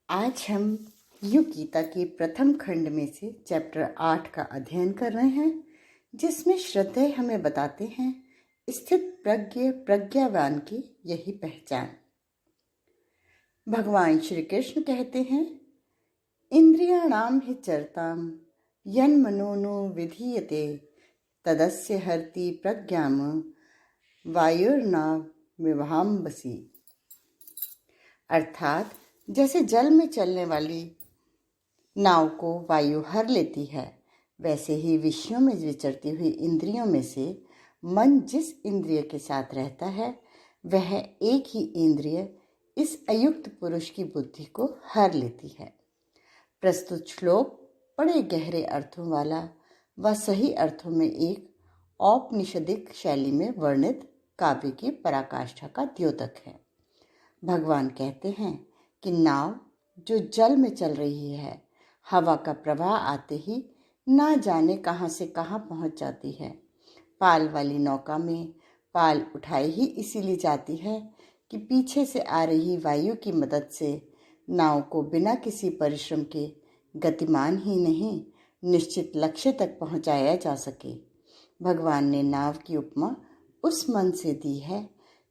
आज हम युग गीता के प्रथम खंड में से चैप्टर 8 का अध्ययन कर रहे हैं, जिसमें श्रद्धेय हमें बताते हैं स्थित प्रज्ञ प्रज्ञावान की यही पहचान। भगवान श्री कृष्ण कहते हैं, इंद्रियाणाम हि चरताम यन्मनोनो विधीयते तदस्य हरति प्रज्ञाम वायुर्नाव विभाम्बसी। अर्थात जैसे जल में चलने वाली नाव को वायु हर लेती है, वैसे ही विषयों में विचरती हुई इंद्रियों में से मन जिस इंद्रिय के साथ रहता है, वह एक ही इंद्रिय इस अयुक्त पुरुष की बुद्धि को हर लेती है। प्रस्तुत श्लोक बड़े गहरे अर्थों वाला व सही अर्थों में एक औपनिषदिक शैली में वर्णित काव्य की पराकाष्ठा का द्योतक है। भगवान कहते हैं कि नाव जो जल में चल रही है, हवा का प्रवाह आते ही ना जाने कहाँ से कहाँ पहुँच जाती है। पाल वाली नौका में पाल उठाए ही इसीलिए जाती है कि पीछे से आ रही वायु की मदद से नाव को बिना किसी परिश्रम के गतिमान ही नहीं, निश्चित लक्ष्य तक पहुँचाया जा सके। भगवान ने नाव की उपमा उस मन से दी है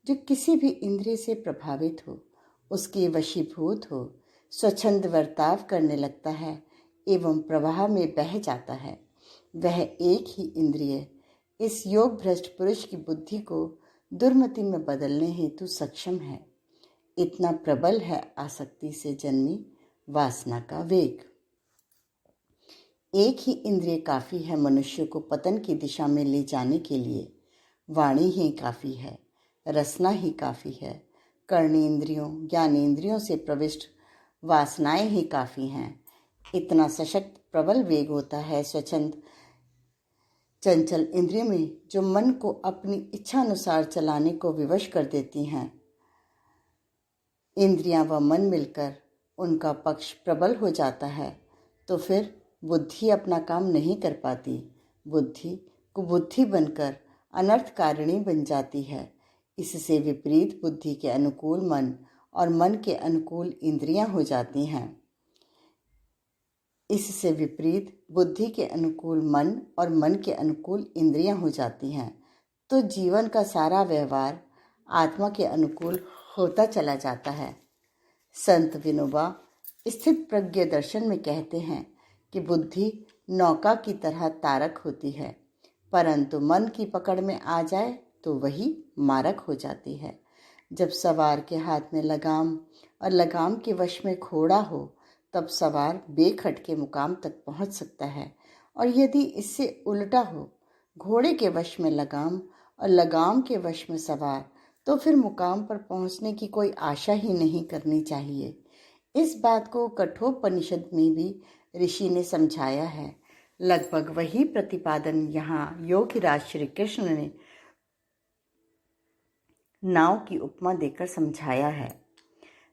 जो किसी भी इंद्रिय से प्रभावित हो, उसके वशीभूत हो, स्वच्छंद वर्ताव करने लगता है एवं प्रवाह में बह जाता है। वह एक ही इंद्रिय इस योग भ्रष्ट पुरुष की बुद्धि को दुर्मति में बदलने हेतु सक्षम है। इतना प्रबल है आसक्ति से जन्मी वासना का वेग। एक ही इंद्रिय काफी है मनुष्य को पतन की दिशा में ले जाने के लिए। वाणी ही काफी है, रसना ही काफी है, कर्णेंद्रियों ज्ञानेंद्रियों से प्रविष्ट वासनाएं ही काफी हैं। इतना सशक्त प्रबल वेग होता है स्वच्छंद चंचल इंद्रियों में, जो मन को अपनी इच्छा अनुसार चलाने को विवश कर देती हैं। इंद्रियां व मन मिलकर उनका पक्ष प्रबल हो जाता है तो फिर बुद्धि अपना काम नहीं कर पाती। बुद्धि कुबुद्धि बनकर अनर्थकारिणी बन जाती है। इससे विपरीत बुद्धि के अनुकूल मन और मन के अनुकूल इंद्रियां हो जाती हैं। इससे विपरीत बुद्धि के अनुकूल मन और मन के अनुकूल इंद्रियां हो जाती हैं, तो जीवन का सारा व्यवहार आत्मा के अनुकूल होता चला जाता है। संत विनोबा स्थित प्रज्ञ दर्शन में कहते हैं कि बुद्धि नौका की तरह तारक होती है, परंतु मन की पकड़ में आ जाए तो वही मारक हो जाती है। जब सवार के हाथ में लगाम और लगाम के वश में घोड़ा हो, तब सवार बेखटके मुकाम तक पहुंच सकता है, और यदि इससे उल्टा हो, घोड़े के वश में लगाम और लगाम के वश में सवार, तो फिर मुकाम पर पहुंचने की कोई आशा ही नहीं करनी चाहिए। इस बात को कठोपनिषद में भी ऋषि ने समझाया है। लगभग वही प्रतिपादन यहाँ योगीराज श्री कृष्ण ने नाव की उपमा देकर समझाया है।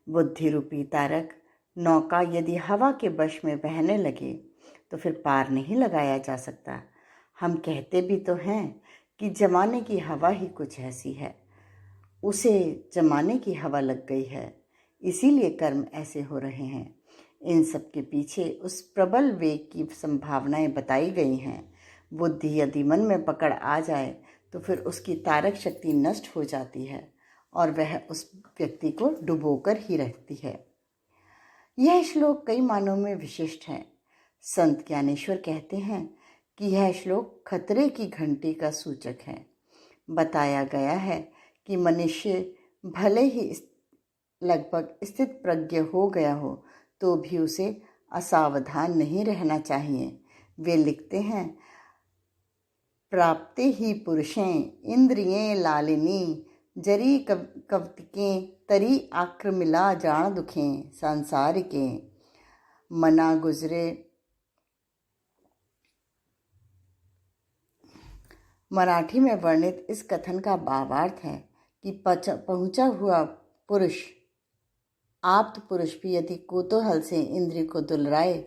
बुद्धि रूपी तारक नौका यदि हवा के वश में बहने लगे तो फिर पार नहीं लगाया जा सकता। हम कहते भी तो हैं कि जमाने की हवा ही कुछ ऐसी है, उसे जमाने की हवा लग गई है, इसीलिए कर्म ऐसे हो रहे हैं। इन सब के पीछे उस प्रबल वेग की संभावनाएं बताई गई हैं। बुद्धि यदि मन में पकड़ आ जाए तो फिर उसकी तारक शक्ति नष्ट हो जाती है और वह उस व्यक्ति को डुबोकर ही रहती है। यह श्लोक कई मानों में विशिष्ट है। संत ज्ञानेश्वर कहते हैं कि यह श्लोक खतरे की घंटी का सूचक है। बताया गया है कि मनुष्य भले ही लगभग स्थित प्रज्ञ हो गया हो तो भी उसे असावधान नहीं रहना चाहिए। वे लिखते हैं, प्राप्ते ही पुरुषें इंद्रियें लालिनी जरी कवतिकें तरी आक्रमिला जान दुखें सांसारिके। मना गुजरे मराठी में वर्णित इस कथन का भावार्थ है कि पहुंचा हुआ पुरुष, आप्त पुरुष भी यदि कुतूहल से इंद्रिय को दुलराए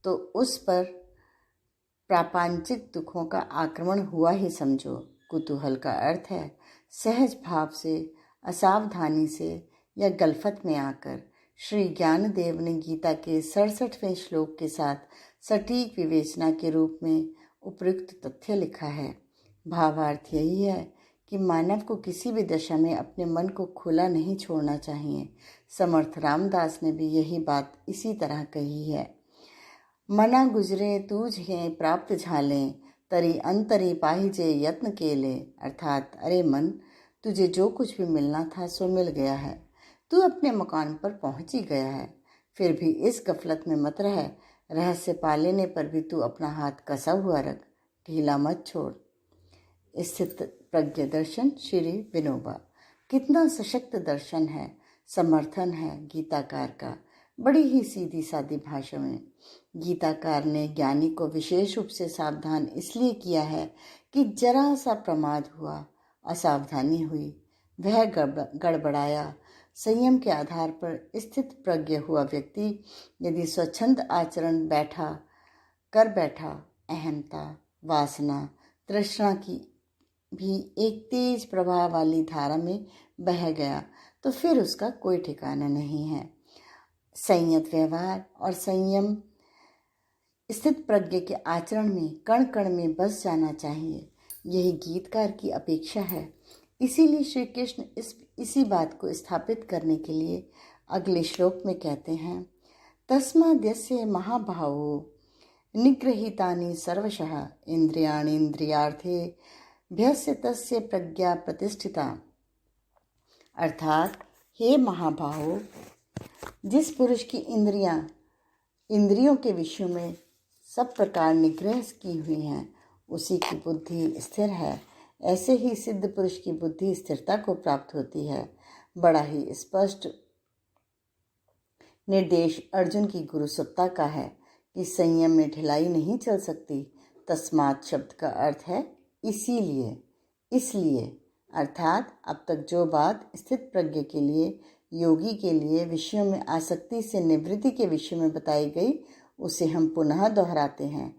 तो उस पर प्रापंचिक दुखों का आक्रमण हुआ ही समझो। कुतूहल का अर्थ है सहज भाव से, असावधानी से या गलफत में आकर श्री ज्ञानदेव ने गीता के 67वें श्लोक के साथ सटीक विवेचना के रूप में उपयुक्त तथ्य लिखा है। भावार्थ यही है कि मानव को किसी भी दशा में अपने मन को खुला नहीं छोड़ना चाहिए। समर्थ रामदास ने भी यही बात इसी तरह कही है। मना गुजरे तुझे प्राप्त झालें, तरी अंतरी पाहिजे यत्न केले। अर्थात अरे मन, तुझे जो कुछ भी मिलना था सो मिल गया है, तू अपने मकान पर पहुंच ही गया है, फिर भी इस गफलत में मत रह। रहस्य पा लेने पर भी तू अपना हाथ कसा हुआ रख, ढीला मत छोड़। स्थित प्रज्ञ दर्शन श्री विनोबा। कितना सशक्त दर्शन है, समर्थन है गीताकार का, बड़ी ही सीधी सादी भाषा में। गीताकार ने ज्ञानी को विशेष रूप से सावधान इसलिए किया है कि जरा सा प्रमाद हुआ, असावधानी हुई, वह गड़बड़ाया। संयम के आधार पर स्थित प्रज्ञ हुआ व्यक्ति यदि स्वच्छंद आचरण कर बैठा, अहंता, वासना, तृष्णा की भी एक तेज प्रवाह वाली धारा में बह गया तो फिर उसका कोई ठिकाना नहीं है। संयत व्यवहार और संयम स्थित प्रज्ञ के आचरण में कण कण में बस जाना चाहिए, यही गीतकार की अपेक्षा है। इसीलिए श्री कृष्ण इसी बात को स्थापित करने के लिए अगले श्लोक में कहते हैं, तस्माद्यस्य महाभावो निगृहीतानि सर्वशः इंद्रियाणि इंद्रियार्थे भ्यस्य तस्य प्रज्ञा प्रतिष्ठिता। अर्थात हे महाभावो, जिस पुरुष की इंद्रियों के विषयों में सब प्रकार निग्रह की हुई हैं, उसी की बुद्धि स्थिर है। ऐसे ही सिद्ध पुरुष की बुद्धि स्थिरता को प्राप्त होती है। बड़ा ही स्पष्ट निर्देश अर्जुन की गुरुसत्ता का है कि संयम में ढिलाई नहीं चल सकती। तस्मात् शब्द का अर्थ है इसलिए, अर्थात अब तक जो बात स्थित प्रज्ञ के लिए, योगी के लिए विषयों में आसक्ति से निवृत्ति के विषय में बताई गई, उसे हम पुनः दोहराते हैं।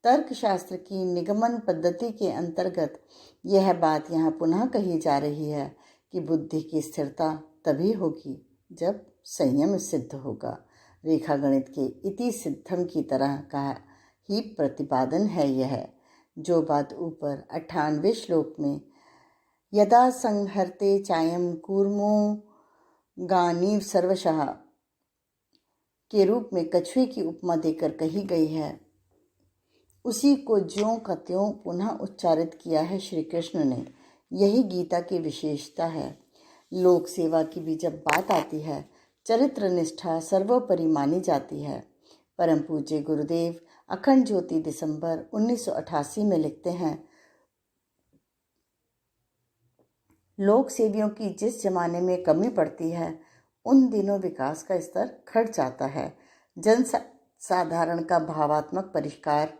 तर्कशास्त्र की निगमन पद्धति के अंतर्गत यह बात यहाँ पुनः कही जा रही है कि बुद्धि की स्थिरता तभी होगी जब संयम सिद्ध होगा। रेखागणित के इति सिद्धम की तरह का ही प्रतिपादन है यह, जो बात ऊपर 98वें श्लोक में यदा संहरते चायम कूर्मो गानी सर्वशः के रूप में कछुए की उपमा देकर कही गई है, उसी को ज्यों का त्यों पुनः उच्चारित किया है श्री कृष्ण ने। यही गीता की विशेषता है। लोक सेवा की भी जब बात आती है, चरित्र निष्ठा सर्वोपरि मानी जाती है। परम पूज्य गुरुदेव अखंड ज्योति दिसंबर 1988 में लिखते हैं, लोक सेवियों की जिस जमाने में कमी पड़ती है, उन दिनों विकास का स्तर घट जाता है। जन साधारण का भावात्मक परिष्कार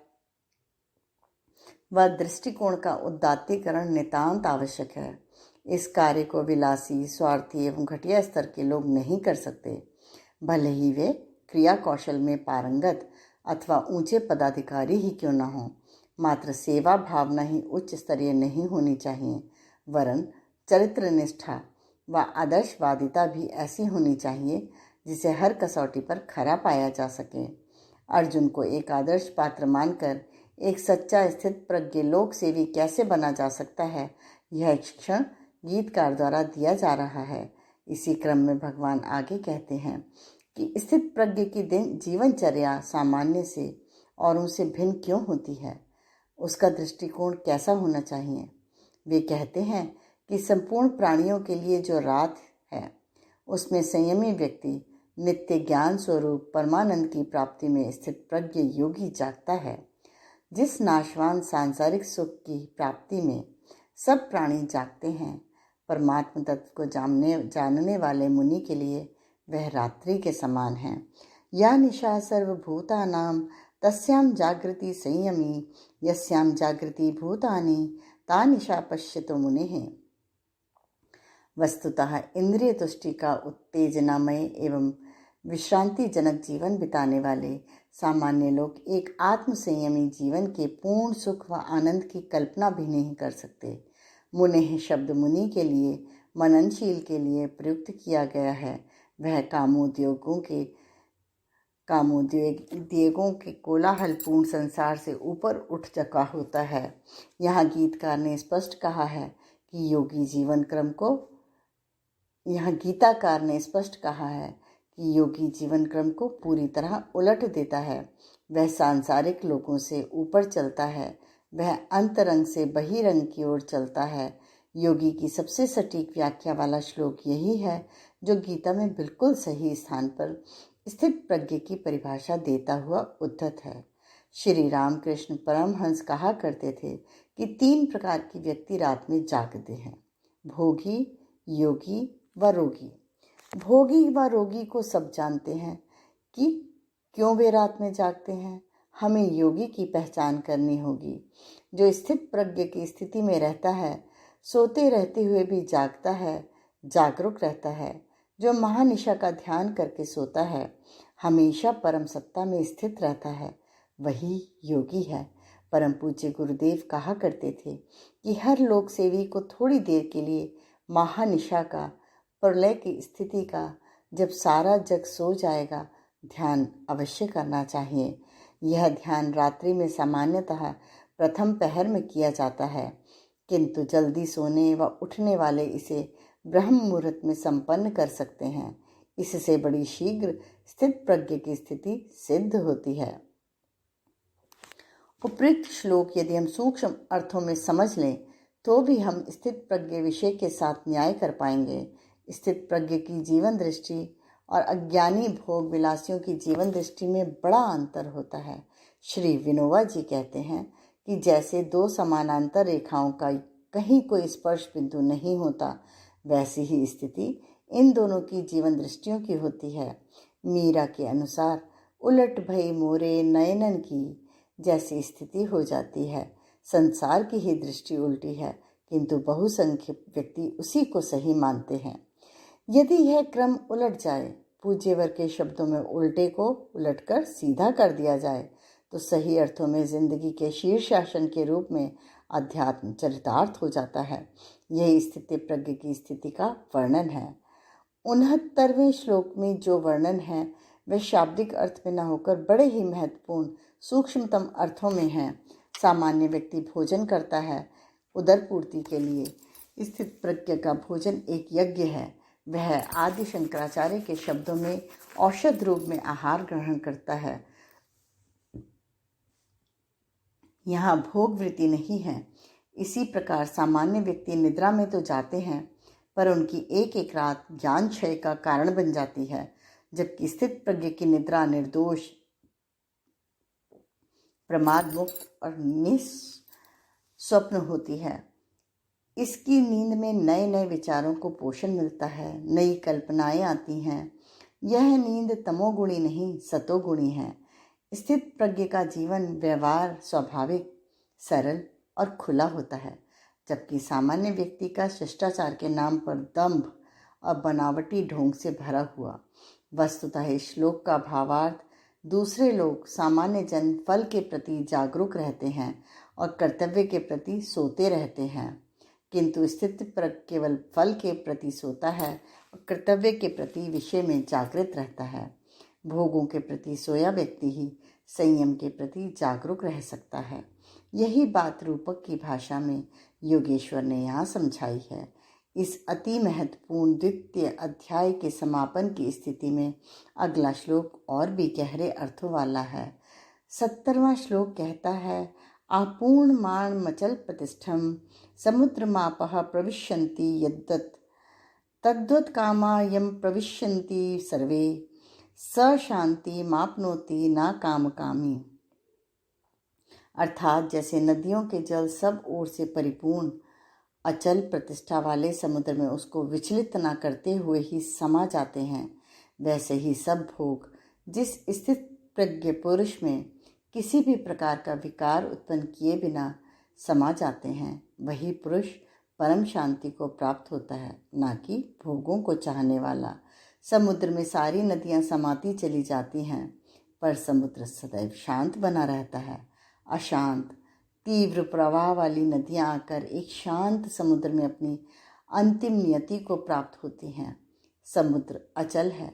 व दृष्टिकोण का उदात्तीकरण नितांत आवश्यक है। इस कार्य को विलासी, स्वार्थी एवं घटिया स्तर के लोग नहीं कर सकते, भले ही वे क्रिया कौशल में पारंगत अथवा ऊंचे पदाधिकारी ही क्यों न हों। मात्र सेवा भावना ही उच्च स्तरीय नहीं होनी चाहिए, वरन चरित्र निष्ठा व आदर्शवादिता भी ऐसी होनी चाहिए जिसे हर कसौटी पर खरा पाया जा सके। अर्जुन को एक आदर्श पात्र मानकर एक सच्चा स्थित प्रज्ञ लोक सेवी कैसे बना जा सकता है, यह शिक्षण गीतकार द्वारा दिया जा रहा है। इसी क्रम में भगवान आगे कहते हैं कि स्थित प्रज्ञ की जीवनचर्या सामान्य से और उनसे भिन्न क्यों होती है, उसका दृष्टिकोण कैसा होना चाहिए। वे कहते हैं कि संपूर्ण प्राणियों के लिए जो रात है, उसमें संयमी व्यक्ति नित्य ज्ञान स्वरूप परमानंद की प्राप्ति में स्थित प्रज्ञ योगी जागता है। जिस नाशवान सांसारिक सुख की प्राप्ति में सब प्राणी जागते हैं, परमात्म तत्व को जानने वाले मुनि के लिए वह रात्रि के समान है। या निशा सर्वभूतानां तस्यां जागृति संयमी, यस्यां जागृति भूतानि ता निशा पश्यतो मुनिः। वस्तुतः इंद्रिय तुष्टि का उत्तेजनामय एवं विश्रांतिजनक जीवन बिताने वाले सामान्य लोग एक आत्म संयमी जीवन के पूर्ण सुख व आनंद की कल्पना भी नहीं कर सकते। मुनिः शब्द मुनि के लिए, मननशील के लिए प्रयुक्त किया गया है। वह कामोद्योगों के कोलाहलपूर्ण संसार से ऊपर उठ चुका होता है। यहाँ गीतकार ने स्पष्ट कहा है कि योगी जीवन क्रम को पूरी तरह उलट देता है। वह सांसारिक लोगों से ऊपर चलता है, वह अंतरंग से बहिरंग की ओर चलता है। योगी की सबसे सटीक व्याख्या वाला श्लोक यही है जो गीता में बिल्कुल सही स्थान पर स्थित प्रज्ञ की परिभाषा देता हुआ उद्धत है। श्री रामकृष्ण परमहंस कहा करते थे कि 3 प्रकार की व्यक्ति रात में जागते हैं, भोगी, योगी व रोगी। भोगी व रोगी को सब जानते हैं कि क्यों वे रात में जागते हैं। हमें योगी की पहचान करनी होगी, जो स्थित प्रज्ञ की स्थिति में रहता है, सोते रहते हुए भी जागता है, जागरूक रहता है, जो महानिशा का ध्यान करके सोता है, हमेशा परम सत्ता में स्थित रहता है, वही योगी है। परम पूज्य गुरुदेव कहा करते थे कि हर लोक सेवी को थोड़ी देर के लिए महानिशा का, प्रलय की स्थिति का, जब सारा जग सो जाएगा, ध्यान अवश्य करना चाहिए। यह ध्यान रात्रि में सामान्यतः प्रथम पहर में किया जाता है, किंतु जल्दी सोने व उठने वाले इसे ब्रह्म मुहूर्त में संपन्न कर सकते हैं। इससे बड़ी शीघ्र स्थित प्रज्ञ की स्थिति सिद्ध होती है। उपयुक्त श्लोक यदि हम सूक्ष्म अर्थों में समझ लें तो भी हम स्थित प्रज्ञ विषय के साथ न्याय कर पाएंगे। स्थित प्रज्ञ की जीवन दृष्टि और अज्ञानी भोग विलासियों की जीवन दृष्टि में बड़ा अंतर होता है। श्री विनोबा जी कहते हैं कि जैसे 2 समानांतर रेखाओं का कहीं कोई स्पर्श बिंदु नहीं होता, वैसी ही स्थिति इन दोनों की जीवन दृष्टियों की होती है। मीरा के अनुसार उलट भई मोरे नयनन की जैसी स्थिति हो जाती है। संसार की ही दृष्टि उल्टी है, किंतु बहुसंख्य व्यक्ति उसी को सही मानते हैं। यदि यह क्रम उलट जाए, पूज्यवर के शब्दों में उल्टे को उलटकर सीधा कर दिया जाए, तो सही अर्थों में जिंदगी के शीर्षासन के रूप में अध्यात्म चरितार्थ हो जाता है। यही स्थिति प्रज्ञ की स्थिति का वर्णन है। 69वें श्लोक में जो वर्णन है वह शाब्दिक अर्थ में न होकर बड़े ही महत्वपूर्ण सूक्ष्मतम अर्थों में है। सामान्य व्यक्ति भोजन करता है उदर पूर्ति के लिए, स्थित प्रज्ञ का भोजन एक यज्ञ है। वह आदि शंकराचार्य के शब्दों में औषध रूप में आहार ग्रहण करता है। यहाँ भोग वृत्ति नहीं है। इसी प्रकार सामान्य व्यक्ति निद्रा में तो जाते हैं, पर उनकी एक एक रात ज्ञान क्षय का कारण बन जाती है, जबकि स्थित प्रज्ञ की निद्रा निर्दोष, प्रमाद मुक्त और निस्वप्न होती है। इसकी नींद में नए नए विचारों को पोषण मिलता है, नई कल्पनाएं आती हैं। यह नींद तमोगुणी नहीं सतोगुणी है। स्थित प्रज्ञ का जीवन व्यवहार स्वाभाविक, सरल और खुला होता है, जबकि सामान्य व्यक्ति का शिष्टाचार के नाम पर दंभ और बनावटी ढोंग से भरा हुआ। वस्तुतः इस श्लोक का भावार्थ, दूसरे लोग सामान्य जन फल के प्रति जागरूक रहते हैं और कर्तव्य के प्रति सोते रहते हैं, किंतु स्थित प्रज्ञ केवल फल के प्रति सोता है और कर्तव्य के प्रति विषय में जागृत रहता है। भोगों के प्रति सोया व्यक्ति ही संयम के प्रति जागरूक रह सकता है। यही बात रूपक की भाषा में योगेश्वर ने यहाँ समझाई है। इस अति महत्वपूर्ण द्वितीय अध्याय के समापन की स्थिति में अगला श्लोक और भी गहरे अर्थों वाला है। 70वां श्लोक कहता है, आपूर्ण मान मचल प्रतिष्ठम समुद्रमापः प्रविशन्ति यद्दत् तद्वत् कामा यम प्रविशन्ति सर्वे स शांति मापनोति न कामकामी। अर्थात जैसे नदियों के जल सब ओर से परिपूर्ण अचल प्रतिष्ठा वाले समुद्र में उसको विचलित न करते हुए ही समा जाते हैं, वैसे ही सब भोग जिस स्थित प्रज्ञ पुरुष में किसी भी प्रकार का विकार उत्पन्न किए बिना समा जाते हैं, वही पुरुष परम शांति को प्राप्त होता है, न कि भोगों को चाहने वाला। समुद्र में सारी नदियां समाती चली जाती हैं, पर समुद्र सदैव शांत बना रहता है। अशांत तीव्र प्रवाह वाली नदियां आकर एक शांत समुद्र में अपनी अंतिम नियति को प्राप्त होती हैं। समुद्र अचल है,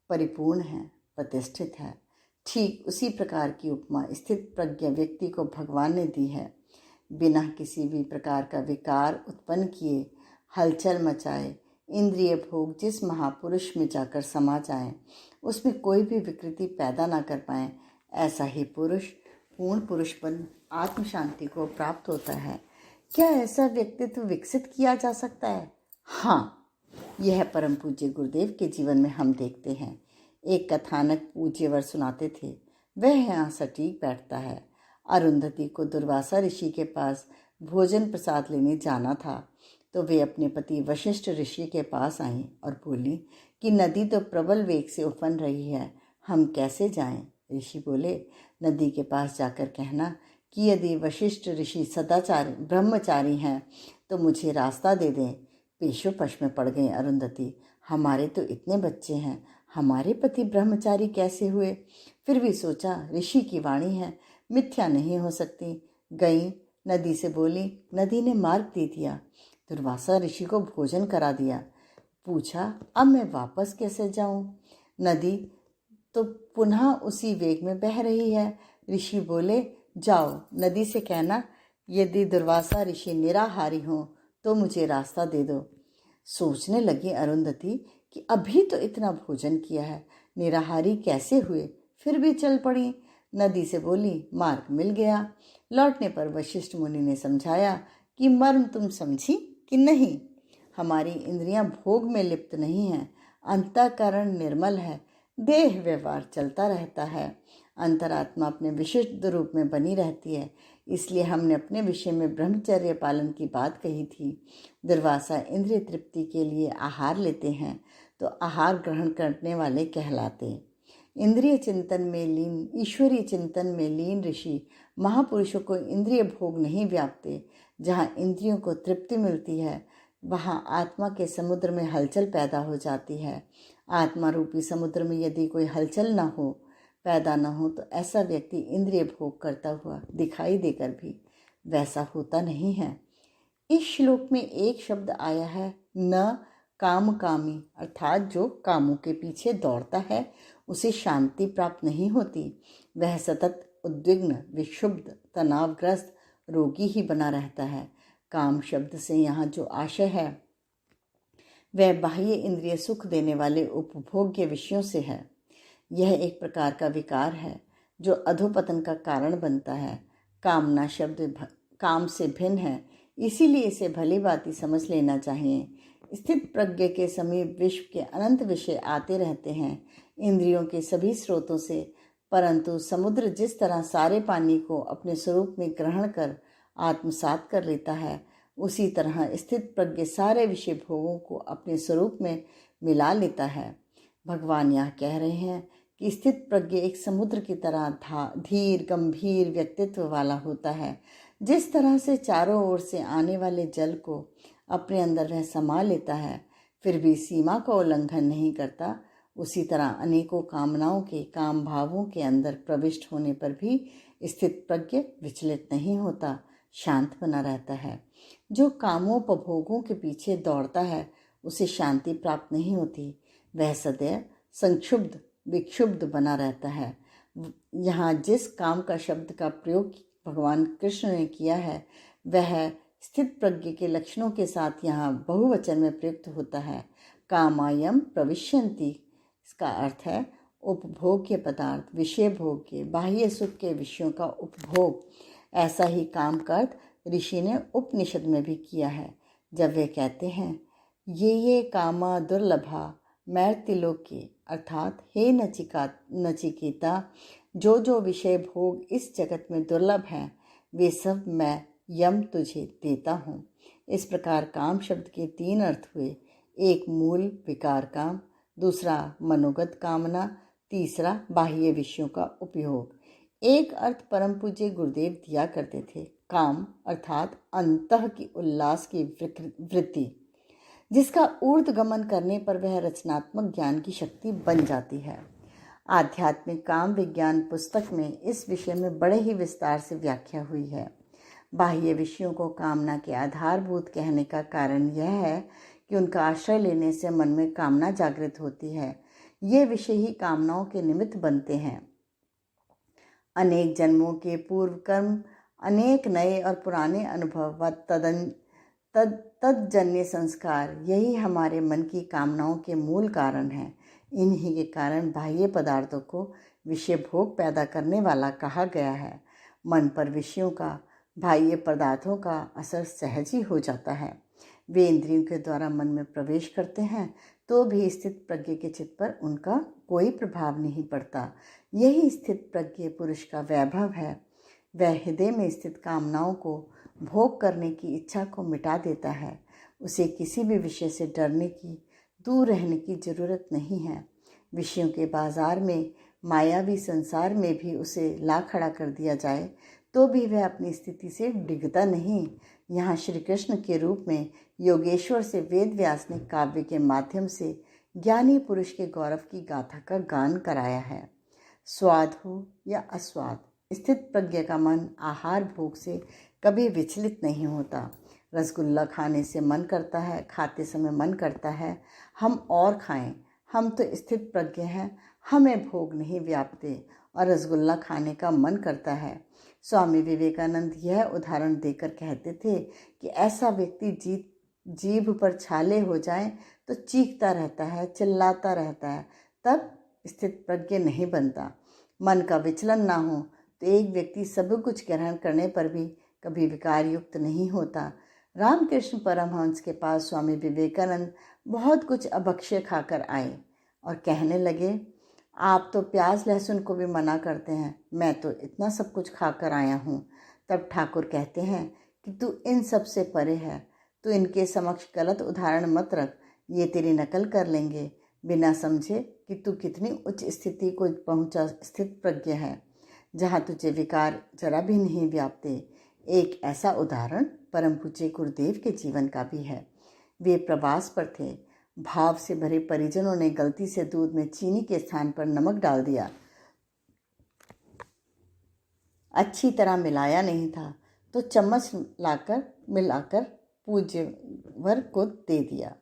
परिपूर्ण है, प्रतिष्ठित है। ठीक उसी प्रकार की उपमा स्थित प्रज्ञ व्यक्ति को भगवान ने दी है। बिना किसी भी प्रकार का विकार उत्पन्न किए, हलचल मचाए, इंद्रिय भोग जिस महापुरुष में जाकर समा जाए, उसमें कोई भी विकृति पैदा ना कर पाए, ऐसा ही पुरुष पूर्ण पुरुषपन आत्म शांति को प्राप्त होता है। क्या ऐसा व्यक्तित्व विकसित किया जा सकता है? हाँ, यह परम पूज्य गुरुदेव के जीवन में हम देखते हैं। एक कथानक पूज्यवर सुनाते थे, वह यहाँ सटीक बैठता है। अरुंधति को दुर्वासा ऋषि के पास भोजन प्रसाद लेने जाना था, तो वे अपने पति वशिष्ठ ऋषि के पास आईं और बोली कि नदी तो प्रबल वेग से उफन रही है, हम कैसे जाएं? ऋषि बोले, नदी के पास जाकर कहना कि यदि वशिष्ठ ऋषि सदाचारी ब्रह्मचारी हैं तो मुझे रास्ता दे दें। पेशोपश में पड़ गई अरुंधति, हमारे तो इतने बच्चे हैं, हमारे पति ब्रह्मचारी कैसे हुए? फिर भी सोचा ऋषि की वाणी है, मिथ्या नहीं हो सकती। गई, नदी से बोली, नदी ने मार्ग दे दिया, दुर्वासा ऋषि को भोजन करा दिया। पूछा, अब मैं वापस कैसे जाऊं? नदी तो पुनः उसी वेग में बह रही है। ऋषि बोले, जाओ, नदी से कहना यदि दुर्वासा ऋषि निराहारी हो तो मुझे रास्ता दे दो। सोचने लगी अरुंधति कि अभी तो इतना भोजन किया है, निराहारी कैसे हुए? फिर भी चल पड़ी। नदी से बोली, मार्ग मिल गया। लौटने पर वशिष्ठ मुनि ने समझाया कि मर्म तुम समझी कि नहीं? हमारी इंद्रियां भोग में लिप्त नहीं हैं, अंतःकरण निर्मल है, देह व्यवहार चलता रहता है, अंतरात्मा अपने विशिष्ट रूप में बनी रहती है। इसलिए हमने अपने विषय में ब्रह्मचर्य पालन की बात कही थी। दुर्वासा इंद्रिय तृप्ति के लिए आहार लेते हैं तो आहार ग्रहण करने वाले कहलाते। इंद्रिय चिंतन में लीन, ईश्वरीय चिंतन में लीन ऋषि महापुरुषों को इंद्रिय भोग नहीं व्यापते। जहाँ इंद्रियों को तृप्ति मिलती है वहाँ आत्मा के समुद्र में हलचल पैदा हो जाती है। आत्मा रूपी समुद्र में यदि कोई हलचल न हो, पैदा न हो, तो ऐसा व्यक्ति इंद्रिय भोग करता हुआ दिखाई देकर भी वैसा होता नहीं है। इस श्लोक में एक शब्द आया है, न काम कामी, अर्थात जो कामों के पीछे दौड़ता है उसे शांति प्राप्त नहीं होती। वह सतत उद्विग्न, विक्षुब्ध, तनावग्रस्त, रोगी ही बना रहता है। काम शब्द से यहाँ जो आशय है वह बाह्य इंद्रिय सुख देने वाले उपभोग्य विषयों से है। यह एक प्रकार का विकार है जो अधोपतन का कारण बनता है। कामना शब्द काम से भिन्न है, इसीलिए इसे भली भांति समझ लेना चाहिए। स्थित प्रज्ञ के समीप विश्व के अनंत विषय आते रहते हैं, इंद्रियों के सभी स्रोतों से, परंतु समुद्र जिस तरह सारे पानी को अपने स्वरूप में ग्रहण कर आत्मसात कर लेता है, उसी तरह स्थित प्रज्ञ सारे विषय भोगों को अपने स्वरूप में मिला लेता है। भगवान यह कह रहे हैं कि स्थित प्रज्ञ एक समुद्र की तरह धीर गंभीर व्यक्तित्व वाला होता है। जिस तरह से चारों ओर से आने वाले जल को अपने अंदर वह समा लेता है, फिर भी सीमा का उल्लंघन नहीं करता, उसी तरह अनेकों कामनाओं के, काम भावों के अंदर प्रविष्ट होने पर भी स्थित प्रज्ञ विचलित नहीं होता, शांत बना रहता है। जो कामोपभोगों के पीछे दौड़ता है उसे शांति प्राप्त नहीं होती, वह सदैव संक्षुब्ध विक्षुब्ध बना रहता है। यहाँ जिस काम का शब्द का प्रयोग भगवान कृष्ण ने किया है वह स्थित प्रज्ञ के लक्षणों के साथ यहाँ बहुवचन में प्रयुक्त होता है। कामायम प्रविश्यन्ति, इसका अर्थ है उपभोग्य पदार्थ, विषय भोग्य, बाह्य सुख के विषयों का उपभोग। ऐसा ही काम का अर्थ ऋषि ने उपनिषद में भी किया है, जब वे कहते हैं ये कामा दुर्लभा मैर्तिलोक्य, अर्थात हे नचिकेता, जो विषय भोग इस जगत में दुर्लभ हैं वे सब मैं यम तुझे देता हूँ। इस प्रकार काम शब्द के तीन अर्थ हुए, एक मूल विकार काम, दूसरा मनोगत कामना, तीसरा बाह्य विषयों का उपयोग। एक अर्थ परम पूज्य गुरुदेव दिया करते थे, काम अर्थात अंतः की उल्लास की वृत्ति, जिसका ऊर्ध्वगमन करने पर वह रचनात्मक ज्ञान की शक्ति बन जाती है। आध्यात्मिक काम विज्ञान पुस्तक में इस विषय में बड़े ही विस्तार से व्याख्या हुई है। बाह्य विषयों को कामना के आधारभूत कहने का कारण यह है कि उनका आश्रय लेने से मन में कामना जागृत होती है। ये विषय ही कामनाओं के निमित्त बनते हैं। अनेक जन्मों के पूर्व कर्म, अनेक नए और पुराने अनुभव व तदजन्य संस्कार, यही हमारे मन की कामनाओं के मूल कारण हैं। इन्हीं के कारण बाह्य पदार्थों को विषय भोग पैदा करने वाला कहा गया है। मन पर विषयों का, बाह्य पदार्थों का असर सहज ही हो जाता है। वे इंद्रियों के द्वारा मन में प्रवेश करते हैं तो भी स्थित प्रज्ञ के चित्त पर उनका कोई प्रभाव नहीं पड़ता। यही स्थित प्रज्ञ पुरुष का वैभव है। वह हृदय में स्थित कामनाओं को भोग करने की इच्छा को मिटा देता है। उसे किसी भी विषय से डरने की, दूर रहने की जरूरत नहीं है। विषयों के बाजार में, मायावी संसार में भी उसे ला खड़ा कर दिया जाए तो भी वह अपनी स्थिति से डिगता नहीं। यहाँ श्री कृष्ण के रूप में योगेश्वर से वेद व्यास ने काव्य के माध्यम से ज्ञानी पुरुष के गौरव की गाथा का गान कराया है। स्वाद हो या अस्वाद, स्थित प्रज्ञ का मन आहार भोग से कभी विचलित नहीं होता। रसगुल्ला खाने से मन करता है, खाते समय मन करता है हम और खाएं। हम तो स्थित प्रज्ञ हैं, हमें भोग नहीं व्यापते और रसगुल्ला खाने का मन करता है। स्वामी विवेकानंद यह उदाहरण देकर कहते थे कि ऐसा व्यक्ति जीभ पर छाले हो जाए तो चीखता रहता है, चिल्लाता रहता है, तब स्थित प्रज्ञ नहीं बनता। मन का विचलन ना हो तो एक व्यक्ति सब कुछ ग्रहण करने पर भी कभी विकार युक्त नहीं होता। रामकृष्ण परमहंस के पास स्वामी विवेकानंद बहुत कुछ अभक्ष्य खाकर आए और कहने लगे, आप तो प्याज लहसुन को भी मना करते हैं, मैं तो इतना सब कुछ खाकर आया हूँ। तब ठाकुर कहते हैं कि तू इन सब से परे है, तू इनके समक्ष गलत उदाहरण मत रख, ये तेरी नकल कर लेंगे बिना समझे कि तू कितनी उच्च स्थिति को पहुँचा स्थित प्रज्ञ है, जहाँ तुझे विकार जरा भी नहीं व्यापते। एक ऐसा उदाहरण परम पूज्य गुरुदेव के जीवन का भी है। वे प्रवास पर थे। भाव से भरे परिजनों ने गलती से दूध में चीनी के स्थान पर नमक डाल दिया। अच्छी तरह मिलाया नहीं था तो चम्मच मिलाकर पूज्यवर को दे दिया।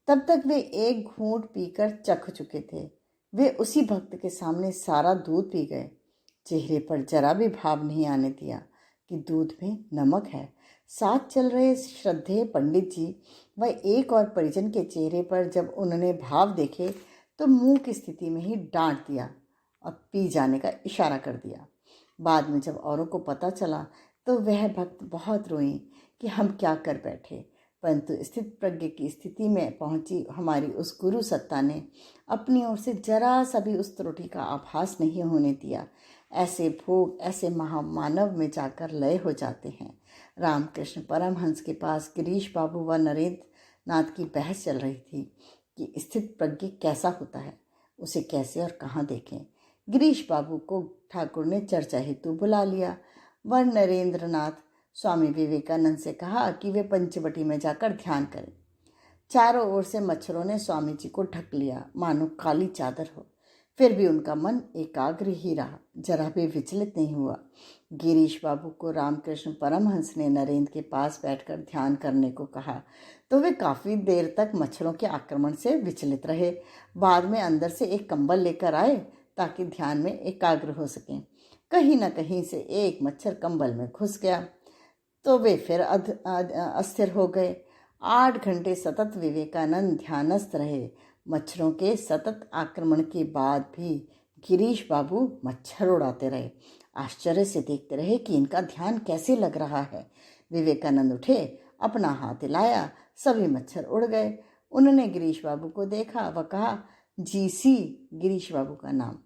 तब तक वे एक घूंट पीकर चख चुके थे। वे उसी भक्त के सामने सारा दूध पी गए। चेहरे पर जरा भी भाव नहीं आने दिया कि दूध में नमक है। साथ चल रहे श्रद्धेय पंडित जी व एक और परिजन के चेहरे पर जब उन्होंने भाव देखे तो मुंह की स्थिति में ही डांट दिया और पी जाने का इशारा कर दिया। बाद में जब औरों को पता चला तो वह भक्त बहुत रोई कि हम क्या कर बैठे, परंतु स्थित प्रज्ञ की स्थिति में पहुंची हमारी उस गुरु सत्ता ने अपनी ओर से जरा सा भी उस त्रुटि का आभास नहीं होने दिया। ऐसे भोग ऐसे महामानव में जाकर लय हो जाते हैं। रामकृष्ण परमहंस के पास गिरीश बाबू व नरेंद्र नाथ की बहस चल रही थी कि स्थित प्रज्ञ कैसा होता है, उसे कैसे और कहाँ देखें। गिरीश बाबू को ठाकुर ने चर्चा हेतु बुला लिया व नरेंद्र नाथ स्वामी विवेकानंद से कहा कि वे पंचवटी में जाकर ध्यान करें। चारों ओर से मच्छरों ने स्वामी जी को ढक लिया मानो काली चादर हो, फिर भी उनका मन एकाग्र ही रहा, जरा भी विचलित नहीं हुआ। गिरीश बाबू को रामकृष्ण परमहंस ने नरेंद्र के पास बैठकर ध्यान करने को कहा तो वे काफ़ी देर तक मच्छरों के आक्रमण से विचलित रहे। बाद में अंदर से एक कंबल लेकर आए ताकि ध्यान में एकाग्र हो सकें। कहीं न कहीं से एक मच्छर कंबल में घुस गया तो वे फिर अस्थिर हो गए। 8 घंटे सतत विवेकानंद ध्यानस्थ रहे। मच्छरों के सतत आक्रमण के बाद भी गिरीश बाबू मच्छर उड़ाते रहे। आश्चर्य से देखते रहे कि इनका ध्यान कैसे लग रहा है। विवेकानंद उठे, अपना हाथ हिलाया, सभी मच्छर उड़ गए। उन्होंने गिरीश बाबू को देखा व कहा, जीसी, गिरीश बाबू का नाम,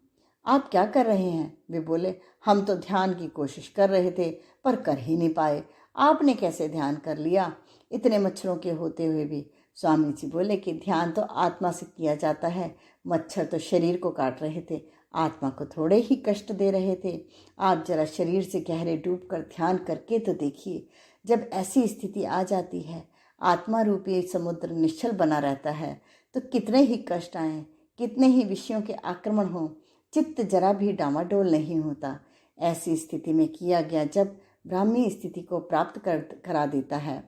आप क्या कर रहे हैं? वे बोले, हम तो ध्यान की कोशिश कर रहे थे पर कर ही नहीं पाए। आपने कैसे ध्यान कर लिया इतने मच्छरों के होते हुए भी? स्वामी जी बोले कि ध्यान तो आत्मा से किया जाता है, मच्छर तो शरीर को काट रहे थे, आत्मा को थोड़े ही कष्ट दे रहे थे। आप जरा शरीर से गहरे डूब कर ध्यान करके तो देखिए। जब ऐसी स्थिति आ जाती है, आत्मा रूपी समुद्र निश्चल बना रहता है, तो कितने ही कष्ट आए, कितने ही विषयों के आक्रमण हों, चित्त जरा भी डामाडोल नहीं होता। ऐसी स्थिति में किया गया जब ब्राह्मी स्थिति को प्राप्त करा देता है।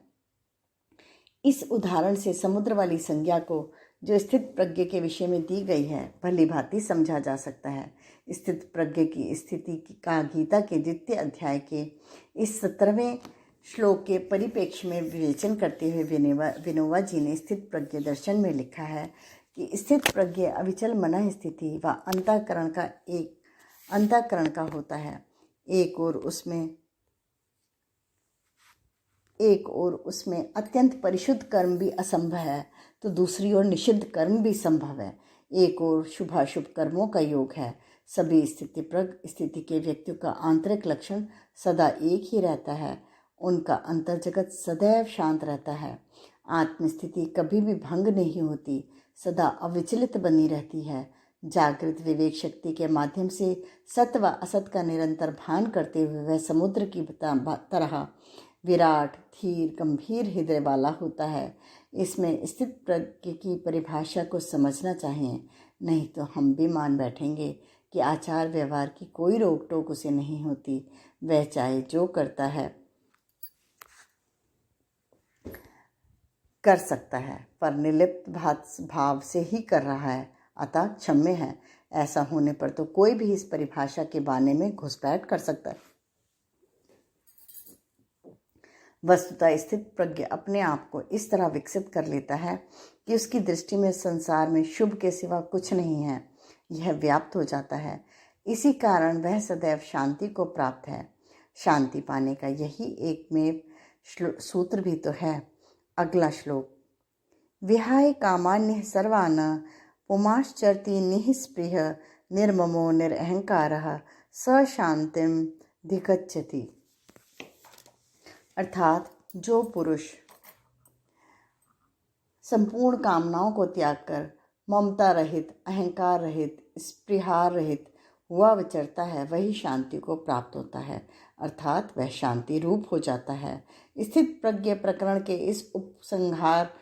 इस उदाहरण से समुद्र वाली संज्ञा को जो स्थित प्रज्ञ के विषय में दी गई है भली भांति समझा जा सकता है। स्थित प्रज्ञ की स्थिति का गीता के द्वितीय अध्याय के इस 17वें श्लोक के परिप्रेक्ष्य में विवेचन करते हुए विनोबा जी ने स्थित प्रज्ञ दर्शन में लिखा है कि स्थित प्रज्ञ अविचल मन स्थिति व अंतःकरण का होता है। एक और उसमें अत्यंत परिशुद्ध कर्म भी असंभव है तो दूसरी ओर निषिद्ध कर्म भी संभव है। एक और शुभाशुभ कर्मों का योग है। सभी स्थिति के व्यक्तियों का आंतरिक लक्षण सदा एक ही रहता है। उनका अंतर्जगत सदैव शांत रहता है। आत्मस्थिति कभी भी भंग नहीं होती, सदा अविचलित बनी रहती है। जागृत विवेक शक्ति के माध्यम से सत्य व असत का निरंतर भान करते हुए वह समुद्र की तरह विराट, धीर, गंभीर हृदय वाला होता है। इसमें स्थित प्रज्ञ की परिभाषा को समझना चाहिए, नहीं तो हम भी मान बैठेंगे कि आचार व्यवहार की कोई रोक टोक उसे नहीं होती। वह चाहे जो करता है कर सकता है, पर निर्लिप्त भाव से ही कर रहा है, अतः क्षम्य है। ऐसा होने पर तो कोई भी इस परिभाषा के बाने में घुसपैठ कर सकता है। वस्तुतः स्थित प्रज्ञ अपने आप को इस तरह विकसित कर लेता है कि उसकी दृष्टि में संसार में शुभ के सिवा कुछ नहीं है। यह व्याप्त हो जाता है। इसी कारण वह सदैव शांति को प्राप्त है। शांति पाने का यही एकमेव सूत्र भी तो है। अगला श्लोक। विहाय कामान्य सर्वान् पुमाश्चरति निःस्पृह निर्ममो निरहंकारः स शांतिं धिगच्छति। अर्थात जो पुरुष संपूर्ण कामनाओं को त्याग कर ममता रहित, अहंकार रहित, स्पृहा रहित हुआ विचरता है, वही शांति को प्राप्त होता है, अर्थात वह शांति रूप हो जाता है। स्थित प्रज्ञ प्रकरण के इस उपसंहार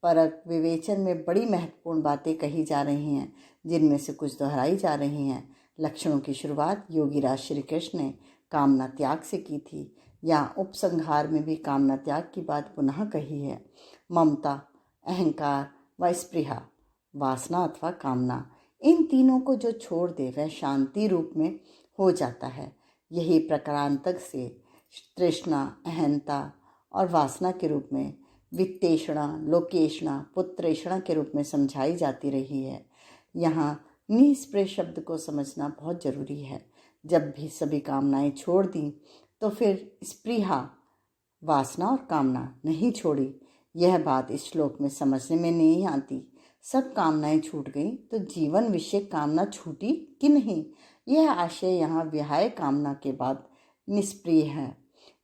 परक विवेचन में बड़ी महत्वपूर्ण बातें कही जा रही हैं, जिनमें से कुछ दोहराई जा रही हैं। लक्षणों की शुरुआत योगीराज श्री कृष्ण ने कामना त्याग से की थी। यहाँ उपसंहार में भी कामना त्याग की बात पुनः कही है। ममता, अहंकार व स्पृहा, वासना अथवा कामना, इन तीनों को जो छोड़ दे वह शांति रूप में हो जाता है। यही प्रकारांतक से तृष्णा, अहंता और वासना के रूप में वित्तेषणा, लोकेषणा, पुत्रेषणा के रूप में समझाई जाती रही है। यहाँ निःस्पृह शब्द को समझना बहुत जरूरी है। जब भी सभी कामनाएं छोड़ दी तो फिर स्पृहा, वासना और कामना नहीं छोड़ी। यह बात इस श्लोक में समझने में नहीं आती। सब कामनाएं छूट गई तो जीवन विषय कामना छूटी कि नहीं, यह आशय यहाँ विहाय कामना के बाद निष्प्रिय है।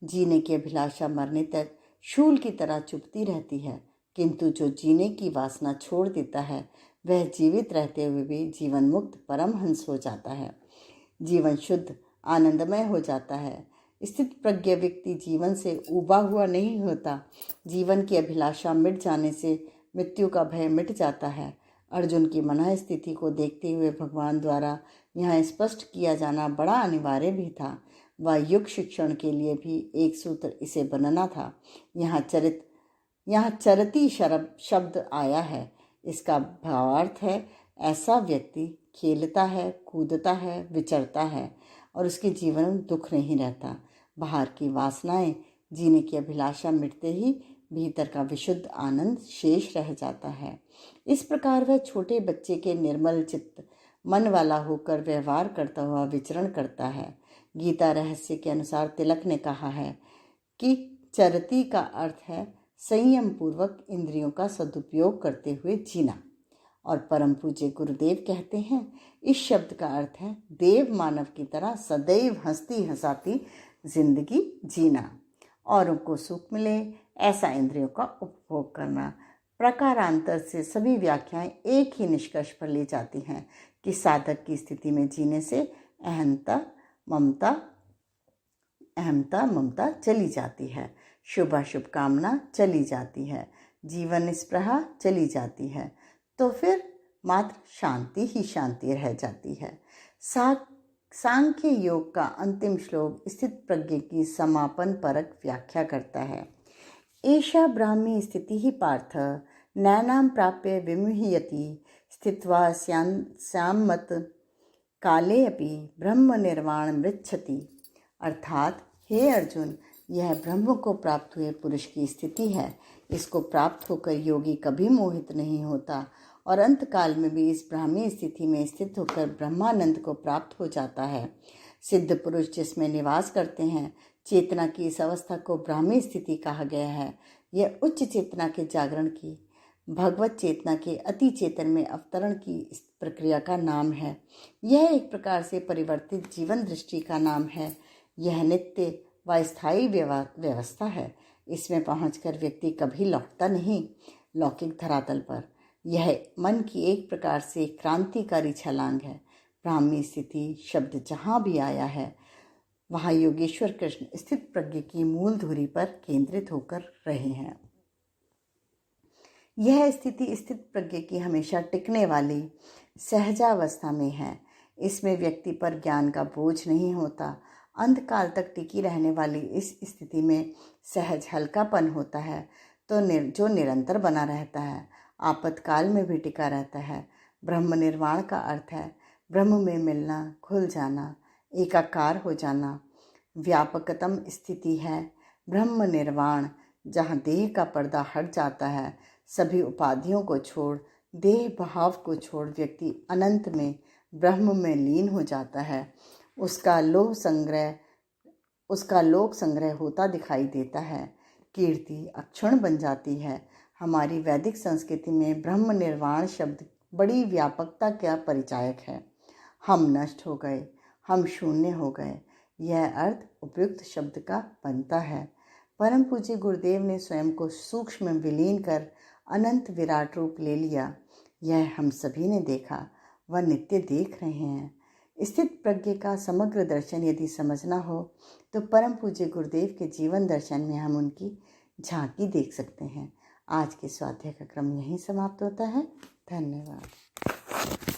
जीने की अभिलाषा मरने तक शूल की तरह चुभती रहती है, किंतु जो जीने की वासना छोड़ देता है वह जीवित रहते हुए भी जीवन मुक्त परमहंस हो जाता है। जीवन शुद्ध आनंदमय हो जाता है। स्थित प्रज्ञ व्यक्ति जीवन से उबा हुआ नहीं होता। जीवन की अभिलाषा मिट जाने से मृत्यु का भय मिट जाता है। अर्जुन की मन स्थिति को देखते हुए भगवान द्वारा यहाँ स्पष्ट किया जाना बड़ा अनिवार्य भी था। वह युग शिक्षण के लिए भी एक सूत्र इसे बनना था। यहाँ चरती शब्द आया है। इसका भावार्थ है ऐसा व्यक्ति खेलता है, कूदता है, विचरता है और उसके जीवन में दुख नहीं रहता। बाहर की वासनाएं, जीने की अभिलाषा मिटते ही भीतर का विशुद्ध आनंद शेष रह जाता है। इस प्रकार वह छोटे बच्चे के निर्मल चित्त मन वाला होकर व्यवहार करता हुआ विचरण करता है। गीता रहस्य के अनुसार तिलक ने कहा है कि चरती का अर्थ है संयम पूर्वक इंद्रियों का सदुपयोग करते हुए जीना, और परम पूज्य गुरुदेव कहते हैं इस शब्द का अर्थ है देव मानव की तरह सदैव हंसती हंसाती जिंदगी जीना, औरों को सुख मिले ऐसा इंद्रियों का उपभोग करना। प्रकारांतर से सभी व्याख्याएं एक ही निष्कर्ष पर ले जाती हैं कि साधक की स्थिति में जीने से अहंता ममता चली जाती है, शुभाशुभ कामना चली जाती है, जीवन स्पृहा चली जाती है, तो फिर मात्र शांति ही शांति रह जाती है। सांख्य योग का अंतिम श्लोक स्थित प्रज्ञ की समापन परक व्याख्या करता है। एषा ब्राह्मी स्थितिः पार्थ नैनां प्राप्य विमुह्यति स्थित्वा स्याम्मत काले अपि ब्रह्म निर्वाण मृच्छति। अर्थात हे अर्जुन, यह ब्रह्म को प्राप्त हुए पुरुष की स्थिति है। इसको प्राप्त होकर योगी कभी मोहित नहीं होता और अंत काल में भी इस ब्राह्मी स्थिति में स्थित होकर ब्रह्मानंद को प्राप्त हो जाता है। सिद्ध पुरुष जिसमें निवास करते हैं, चेतना की इस अवस्था को ब्राह्मी स्थिति कहा गया है। यह उच्च चेतना के जागरण की, भगवत चेतना के अति चेतन में अवतरण की इस प्रक्रिया का नाम है। यह एक प्रकार से परिवर्तित जीवन दृष्टि का नाम है। यह नित्य व स्थायी व्यवस्था है। इसमें पहुंचकर व्यक्ति कभी लौटता नहीं लौकिक धरातल पर। यह मन की एक प्रकार से क्रांतिकारी छलांग है। ब्राह्मी स्थिति शब्द जहाँ भी आया है, वहाँ योगेश्वर कृष्ण स्थित प्रज्ञ की मूल धुरी पर केंद्रित होकर रहे हैं। यह स्थिति स्थित प्रज्ञ की हमेशा टिकने वाली सहजावस्था में है। इसमें व्यक्ति पर ज्ञान का बोझ नहीं होता। अंतकाल तक टिकी रहने वाली इस स्थिति में सहज हल्कापन होता है जो निरंतर बना रहता है, आपातकाल में भी टिका रहता है। ब्रह्म निर्वाण का अर्थ है ब्रह्म में मिलना, खुल जाना, एकाकार हो जाना। व्यापकतम स्थिति है ब्रह्म निर्वाण, जहाँ देह का पर्दा हट जाता है। सभी उपाधियों को छोड़, देह भाव को छोड़ व्यक्ति अनंत में ब्रह्म में लीन हो जाता है। उसका लोक संग्रह होता दिखाई देता है। कीर्ति अक्षुण बन जाती है। हमारी वैदिक संस्कृति में ब्रह्म निर्वाण शब्द बड़ी व्यापकता का परिचायक है। हम नष्ट हो गए, हम शून्य हो गए, यह अर्थ उपयुक्त शब्द का बनता है। परम पूज्य गुरुदेव ने स्वयं को सूक्ष्म में विलीन कर अनंत विराट रूप ले लिया। यह हम सभी ने देखा व नित्य देख रहे हैं। स्थित प्रज्ञ का समग्र दर्शन यदि समझना हो तो परम पूज्य गुरुदेव के जीवन दर्शन में हम उनकी झांकी देख सकते हैं। आज के स्वाध्याय का क्रम यहीं समाप्त होता है। धन्यवाद।